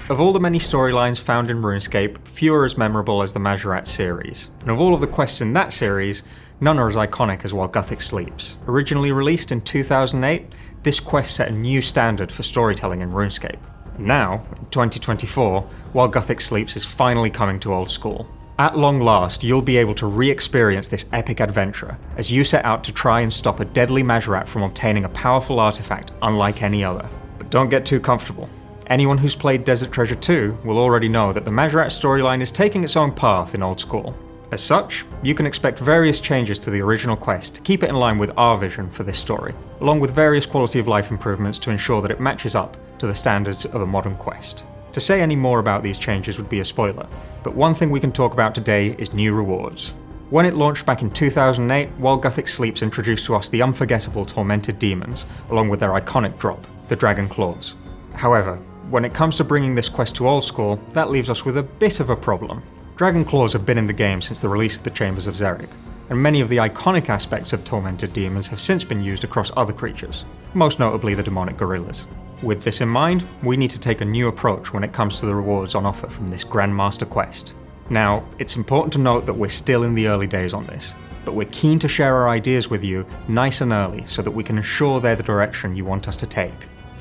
Of all the many storylines found in RuneScape, few are as memorable as the Majorat series, and of all of the quests in that series, none are as iconic as While Guthix Sleeps. Originally released in 2008, this quest set a new standard for storytelling in RuneScape. And now, in 2024, While Guthix Sleeps is finally coming to Old School. At long last, you'll be able to re-experience this epic adventure as you set out to try and stop a deadly Majorat from obtaining a powerful artifact unlike any other. But don't get too comfortable. Anyone who's played Desert Treasure 2 will already know that the Majorat storyline is taking its own path in Old School. As such, you can expect various changes to the original quest to keep it in line with our vision for this story, along with various quality of life improvements to ensure that it matches up to the standards of a modern quest. To say any more about these changes would be a spoiler, but one thing we can talk about today is new rewards. When it launched back in 2008, While Guthix Sleeps introduced to us the unforgettable Tormented Demons, along with their iconic drop, the Dragon Claws. However, when it comes to bringing this quest to Old School, that leaves us with a bit of a problem. Dragon Claws have been in the game since the release of the Chambers of Xeric, and many of the iconic aspects of Tormented Demons have since been used across other creatures, most notably the demonic gorillas. With this in mind, we need to take a new approach when it comes to the rewards on offer from this Grandmaster quest. Now, it's important to note that we're still in the early days on this, but we're keen to share our ideas with you nice and early so that we can ensure they're the direction you want us to take.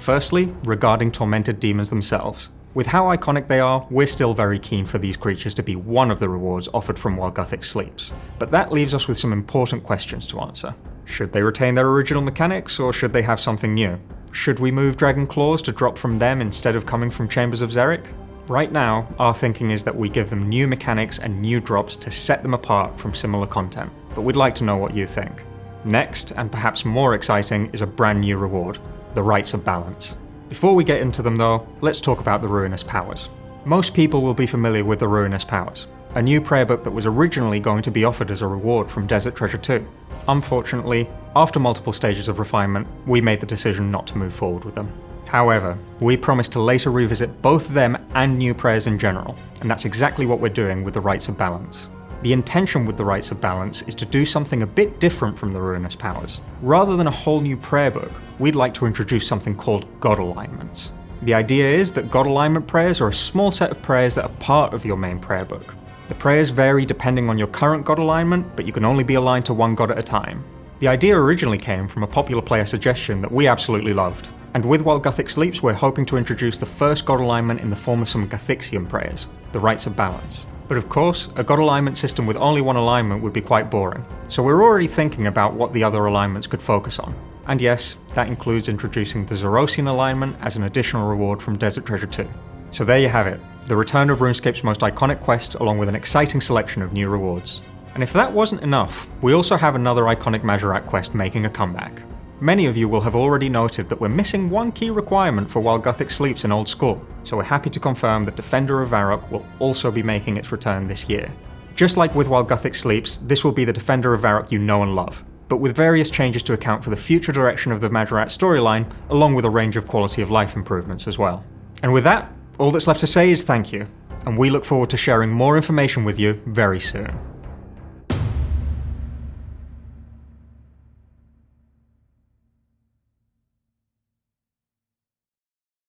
Firstly, regarding Tormented Demons themselves. With how iconic they are, we're still very keen for these creatures to be one of the rewards offered from While Guthix Sleeps, but that leaves us with some important questions to answer. Should they retain their original mechanics, or should they have something new? Should we move Dragon Claws to drop from them instead of coming from Chambers of Xeric? Right now, our thinking is that we give them new mechanics and new drops to set them apart from similar content, but we'd like to know what you think. Next, and perhaps more exciting, is a brand new reward, the Rites of Balance. Before we get into them though, let's talk about the Ruinous Powers. Most people will be familiar with the Ruinous Powers, a new prayer book that was originally going to be offered as a reward from Desert Treasure 2. Unfortunately, after multiple stages of refinement, we made the decision not to move forward with them. However, we promise to later revisit both them and new prayers in general, and that's exactly what we're doing with the Rites of Balance. The intention with the Rites of Balance is to do something a bit different from the Ruinous Powers. Rather than a whole new prayer book, we'd like to introduce something called God Alignments. The idea is that God Alignment prayers are a small set of prayers that are part of your main prayer book. The prayers vary depending on your current God alignment, but you can only be aligned to one god at a time. The idea originally came from a popular player suggestion that we absolutely loved, and with While Guthix Sleeps we're hoping to introduce the first god alignment in the form of some Guthixian prayers, the Rites of Balance. But of course, a god alignment system with only one alignment would be quite boring, so we're already thinking about what the other alignments could focus on. And yes, that includes introducing the Zerosian alignment as an additional reward from Desert Treasure 2. So there you have it, the return of RuneScape's most iconic quest along with an exciting selection of new rewards. And if that wasn't enough, we also have another iconic Majorat quest making a comeback. Many of you will have already noted that we're missing one key requirement for While Guthix Sleeps in Old School, so we're happy to confirm that Defender of Varrock will also be making its return this year. Just like with While Guthix Sleeps, this will be the Defender of Varrock you know and love, but with various changes to account for the future direction of the Majorat storyline, along with a range of quality of life improvements as well. And with that, all that's left to say is thank you, and we look forward to sharing more information with you very soon.